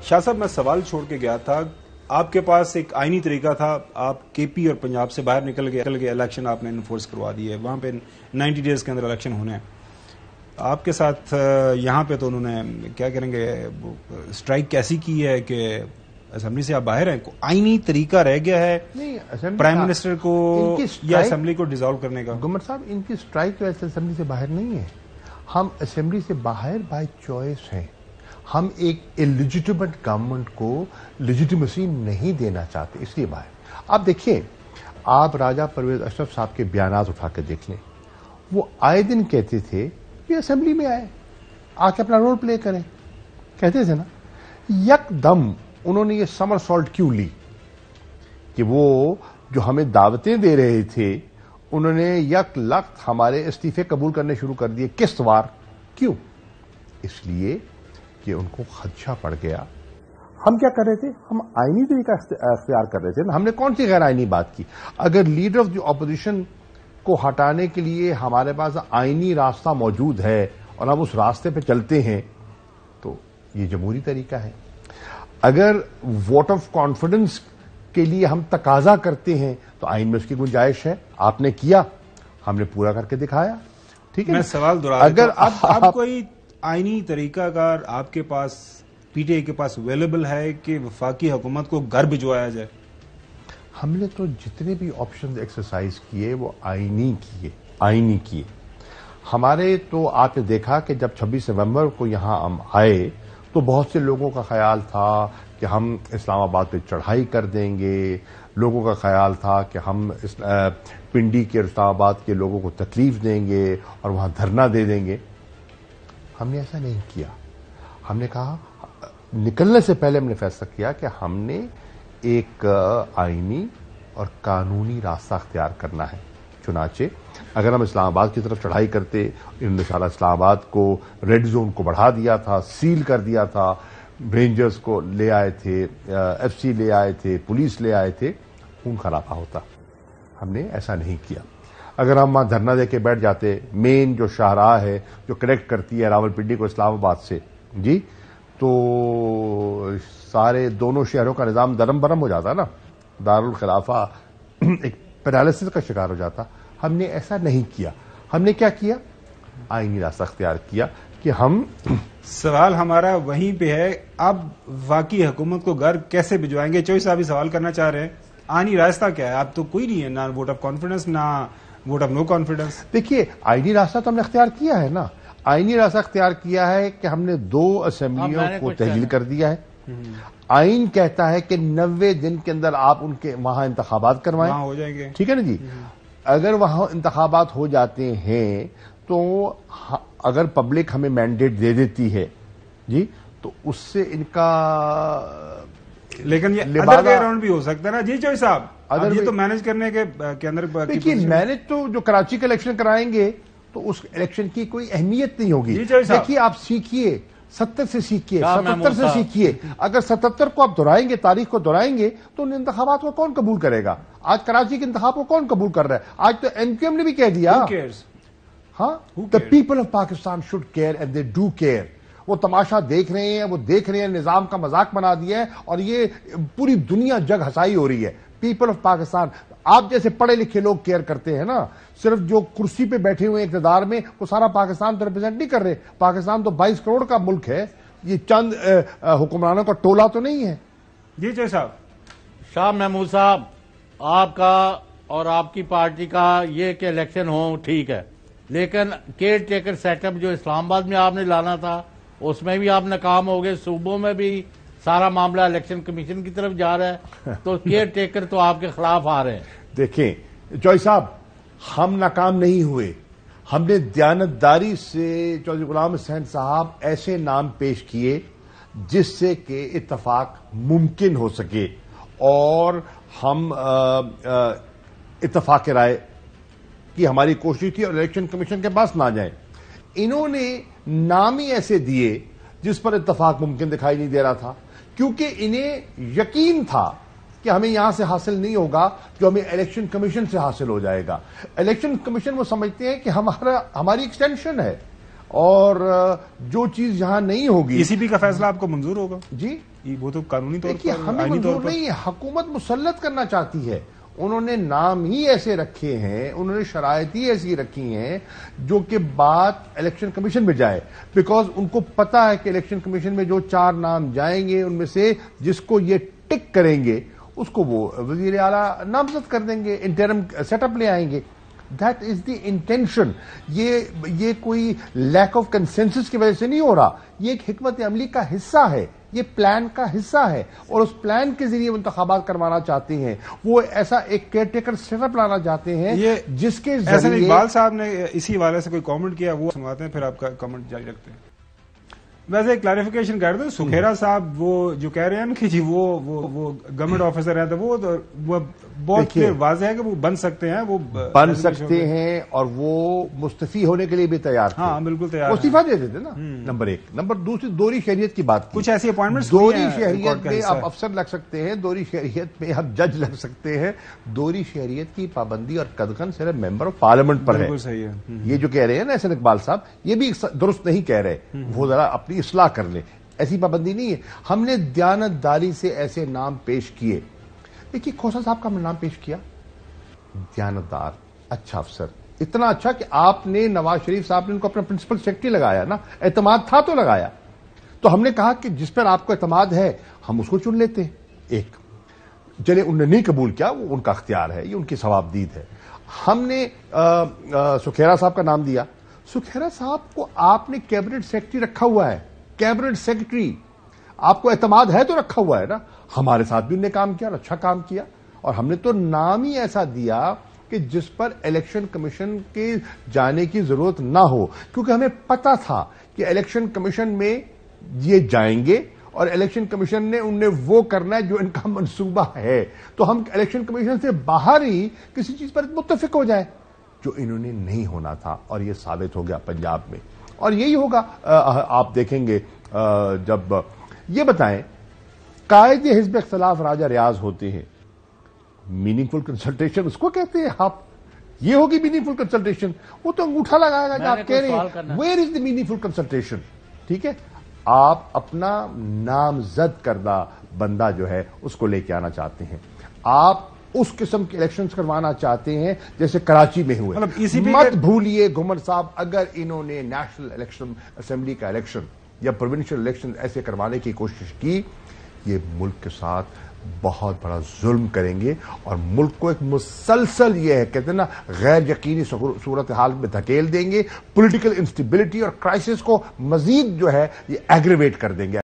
شاہ صاحب میں سوال چھوڑ کے گیا تھا، آپ کے پاس ایک آئینی طریقہ تھا، آپ کے پی اور پنجاب سے باہر نکل گئے، الیکشن آپ نے انفورس کروا دی ہے، وہاں پہ 90 ڈیز کے اندر الیکشن ہونے ہیں. آپ کے ساتھ یہاں پہ تو انہوں نے کیا کریں گے اسٹرائک کیسی کی ہے کہ اسمبلی سے آپ باہر ہیں. آئینی طریقہ رہ گیا ہے پرائم منسٹر کو یا اسمبلی کو ڈیزالو کرنے کا؟ گمر صاحب، ان کی اسٹرائک ویسے اسمبلی سے باہر نہیں ہے. ہم اسمبلی سے باہر بائی چوائس ہیں. ہم ایک الیجیٹیمیٹ گورنمنٹ کو لیجیٹیمیسی نہیں دینا چاہتے، اس لیے باہر. آپ دیکھیے، آپ راجہ پرویز اشرف صاحب کے بیانات اٹھا کے دیکھ لیں. وہ آئے دن کہتے تھے کہ اسمبلی میں آ کے اپنا رول پلے کریں، کہتے تھے نا. یک دم انہوں نے یہ سمر سالٹ کیوں لی کہ وہ جو ہمیں دعوتیں دے رہے تھے انہوں نے یک لخت ہمارے استعفے قبول کرنے شروع کر دیے قسط وار. کیوں؟ اس لیے کہ ان کو خدشہ پڑ گیا. ہم کیا کر رہے تھے؟ ہم آئینی طریقہ اختیار کر رہے تھے نا. ہم نے کون سی غیر آئینی بات کی؟ اگر لیڈر آف دی اپوزیشن کو ہٹانے کے لیے ہمارے پاس آئینی راستہ موجود ہے اور ہم اس راستے پہ چلتے ہیں تو یہ جمہوری طریقہ ہے. اگر ووٹ آف کانفیڈنس کے لیے ہم تقاضا کرتے ہیں تو آئین میں اس کی گنجائش ہے. آپ نے کیا، ہم نے پورا کر کے دکھایا. ٹھیک ہے، میں سوال دہرا اگر آپ کوئی آئینی طریقہ کار آپ کے پاس پی ٹی آئی کے پاس اویلیبل ہے کہ وفاقی حکومت کو گھر بھجوایا جائے؟ ہم نے تو جتنے بھی آپشنز ایکسرسائز کیے وہ آئینی کیے. ہمارے تو آپ نے دیکھا کہ جب 26 نومبر کو یہاں ہم آئے تو بہت سے لوگوں کا خیال تھا کہ ہم اسلام آباد پہ چڑھائی کر دیں گے. لوگوں کا خیال تھا کہ ہم پنڈی کے اسلام آباد کے لوگوں کو تکلیف دیں گے اور وہاں دھرنا دے دیں گے. ہم نے ایسا نہیں کیا. ہم نے کہا، نکلنے سے پہلے ہم نے فیصلہ کیا کہ ہم نے ایک آئینی اور قانونی راستہ اختیار کرنا ہے. چنانچہ اگر ہم اسلام آباد کی طرف چڑھائی کرتے، انہوں نے سارا اسلام آباد کو ریڈ زون کو بڑھا دیا تھا، سیل کر دیا تھا، رینجرز کو لے آئے تھے، ایف سی لے آئے تھے، پولیس لے آئے تھے، خون خرابہ ہوتا. ہم نے ایسا نہیں کیا. اگر ہم وہاں دھرنا دے کے بیٹھ جاتے، مین جو شاہراہ ہے جو کنیکٹ کرتی ہے راول پنڈی کو اسلام آباد سے، جی، تو سارے دونوں شہروں کا نظام درم برم ہو جاتا نا. دارالخلافہ ایک پیرالسس کا شکار ہو جاتا. ہم نے ایسا نہیں کیا. ہم نے کیا کیا؟ آئینی راستہ اختیار کیا کہ ہم. سوال ہمارا وہیں پہ ہے، اب واقعی حکومت کو گھر کیسے بھجوائیں گے؟ چوئی صاحب بھی سوال کرنا چاہ رہے ہیں. آئینی راستہ کیا ہے؟ اب تو کوئی نہیں ہے، نہ ووٹ آف کانفیڈنس نہ ووٹ آف نو کانفیڈنس. دیکھیے، آئینی راستہ تو ہم نے اختیار کیا ہے نا. آئینی راستہ اختیار کیا ہے کہ ہم نے 2 اسمبلیوں کو تحلیل کر دیا ہے. آئین کہتا ہے کہ 90 دن کے اندر آپ ان کے وہاں انتخابات کروائیں. ہو جائیں گے. ٹھیک ہے نا جی. اگر وہاں انتخابات ہو جاتے ہیں تو اگر پبلک ہمیں مینڈیٹ دے دیتی ہے جی تو اس سے ان کا، لیکن یہ ادر وے اراؤنڈ بھی ہو سکتا ہے نا جی چوئی صاحب. یہ تو مینج کرنے کے اندر دیکھیے، مینج تو جو کراچی کا الیکشن کرائیں گے تو اس الیکشن کی کوئی اہمیت نہیں ہوگی. دیکھیے، آپ سیکھیے، 70 سے سیکھیے، 77 سے سیکھیے. اگر 77 کو آپ دہرائیں گے، تاریخ کو دہرائیں گے تو ان انتخابات کو کون قبول کرے گا؟ آج کراچی کے انتخاب کو کون قبول کر رہا ہے؟ آج تو این کیو ایم نے بھی کہہ دیا. ہاں، the people of Pakistan should care and they do care. وہ تماشا دیکھ رہے ہیں، وہ دیکھ رہے ہیں، نظام کا مذاق بنا دیا ہے اور یہ پوری دنیا جگ ہسائی ہو رہی ہے. پیپل آف پاکستان، آپ جیسے پڑھے لکھے لوگ کیئر کرتے ہیں نا. صرف جو کرسی پہ بیٹھے ہوئے اقتدار میں وہ سارا پاکستان تو ریپرزینٹ نہیں کر رہے. پاکستان تو 22 کروڑ کا ملک ہے. یہ چند حکمرانوں کا ٹولہ تو نہیں ہے. جی چوئی صاحب. شاہ محمود صاحب، آپ کا اور آپ کی پارٹی کا یہ کہ الیکشن ہو ٹھیک ہے، لیکن کیئر ٹیکر سیٹ اپ جو اسلام آباد میں آپ نے لانا تھا اس میں بھی آپ ناکام ہو گئے. صوبوں میں بھی سارا معاملہ الیکشن کمیشن کی طرف جا رہا ہے، تو کیئر ٹیکر تو آپ کے خلاف آ رہے ہیں. دیکھیں چوئی صاحب، ہم ناکام نہیں ہوئے. ہم نے دیانتداری سے چودھری غلام حسین صاحب ایسے نام پیش کیے جس سے کہ اتفاق ممکن ہو سکے اور ہم اتفاق رائے کی ہماری کوشش تھی اور الیکشن کمیشن کے پاس نہ جائیں. انہوں نے نام ہی ایسے دیے جس پر اتفاق ممکن دکھائی نہیں دے رہا تھا، کیونکہ انہیں یقین تھا کہ ہمیں یہاں سے حاصل نہیں ہوگا جو ہمیں الیکشن کمیشن سے حاصل ہو جائے گا. الیکشن کمیشن وہ سمجھتے ہیں کہ ہماری ایکسٹینشن ہے اور جو چیز یہاں نہیں ہوگی. ای سی پی کا فیصلہ آپ کو منظور ہوگا؟ جی وہ تو قانونی طور دیکھیے پر ہمیں آئینی طور منظور پر نہیں ہے، حکومت مسلط کرنا چاہتی ہے، انہوں نے نام ہی ایسے رکھے ہیں، انہوں نے شرائط ہی ایسی رکھی ہیں جو کہ بات الیکشن کمیشن میں جائے، بیکاز ان کو پتا ہے کہ الیکشن کمیشن میں جو 4 نام جائیں گے ان میں سے جس کو یہ ٹک کریں گے اس کو وہ وزیر اعلیٰ نامزد کر دیں گے، انٹرم سیٹ اپ لے آئیں گے. That is the intention. یہ کوئی لیک آف کنسنسس کی وجہ سے نہیں ہو رہا، یہ ایک حکمت عملی کا حصہ ہے، یہ پلان کا حصہ ہے، اور اس پلان کے ذریعے وہ انتخابات کروانا چاہتے ہیں. وہ ایسا ایک کیئر ٹیکر سیٹ اپ لانا چاہتے ہیں جس کے ذریعے ذریعے اقبال صاحب نے اسی حوالے سے کوئی کامنٹ کیا، وہ سنواتے ہیں پھر آپ کا کامنٹ جاری رکھتے ہیں. ویسے کلیریفیکیشن کر دیں، سکھیرا صاحب وہ جو کہہ رہے ہیں کہ جی وہ گورنمنٹ آفیسر ہیں، تو وہ بہت واضح ہے کہ وہ بن سکتے ہیں، وہ بن سکتے ہیں اور وہ مستعفی ہونے کے لیے بھی تیار تھے. ہاں بالکل تیار، وہ استعفیٰ دے دیتے نا. نمبر 1. نمبر 2 دوہری شہریت کی بات کی. کچھ ایسی اپوائنٹمنٹس دوہری شہریت میں آپ افسر لگ سکتے ہیں، دوہری شہریت میں آپ جج لگ سکتے ہیں. دوہری شہریت کی پابندی اور قدغن صرف ممبر آف پارلیمنٹ پر ہے. بالکل صحیح ہے. یہ جو کہہ رہے ہیں نا احسن اقبال صاحب، یہ بھی درست نہیں کہہ رہے، وہ ذرا اپنی اصلاح کر لیں. ایسی پابندی نہیں ہے. ہم نے دیانتداری سے ایسے نام پیش کیے. دیکھیے کھوسا صاحب کا ہم نے نام پیش کیا، دیانتدار، اچھا افسر، اتنا اچھا کہ آپ نے نواز شریف صاحب نے ان کو اپنا پرنسپل سیکرٹری لگایا نا. اعتماد تھا تو لگایا. تو ہم نے کہا کہ جس پر آپ کو اعتماد ہے ہم اس کو چن لیتے ہیں. ایک چلے انہوں نے نہیں قبول کیا، وہ ان کا اختیار ہے، یہ ان کی ثوابدید ہے. ہم نے سکھیرا صاحب کا نام دیا. سکھیرا صاحب کو آپ نے کیبنٹ سیکرٹری رکھا ہوا ہے، کیبنٹ سیکرٹری. آپ کو اعتماد ہے تو رکھا ہوا ہے نا. ہمارے ساتھ بھی انہوں نے کام کیا اور اچھا کام کیا. اور ہم نے تو نام ہی ایسا دیا کہ جس پر الیکشن کمیشن کے جانے کی ضرورت نہ ہو، کیونکہ ہمیں پتا تھا کہ الیکشن کمیشن میں یہ جائیں گے اور الیکشن کمیشن نے انہیں وہ کرنا ہے جو ان کا منصوبہ ہے. تو ہم الیکشن کمیشن سے باہر ہی کسی چیز پر متفق ہو جائیں، جو انہوں نے نہیں ہونا تھا. اور یہ ثابت ہو گیا پنجاب میں، اور یہی ہوگا. آپ دیکھیں گے جب یہ بتائیں قائد حزب اختلاف راجہ ریاض ہوتے ہیں، میننگ فل کنسلٹیشن اس کو کہتے ہیں. آپ یہ ہوگی میننگ فل کنسلٹیشن. وہ تو انگوٹھا لگائے گا کہ آپ کہہ رہے ہیں where is the meaningful consultation. ٹھیک ہے، آپ اپنا نامزد کردہ بندہ جو ہے اس کو لے کے آنا چاہتے ہیں. آپ اس قسم کے الیکشنز کروانا چاہتے ہیں جیسے کراچی میں ہوئے. مت بھولیے گھمر صاحب، اگر انہوں نے نیشنل الیکشن اسمبلی کا الیکشن یا پروونشل الیکشن ایسے کروانے کی کوشش کی، یہ ملک کے ساتھ بہت بڑا ظلم کریں گے اور ملک کو ایک مسلسل یہ ہے کہتے ہیں نا غیر یقینی صورتحال میں دھکیل دیں گے. پولیٹیکل انسٹیبلٹی اور کرائسس کو مزید جو ہے یہ ایگریویٹ کر دیں گے.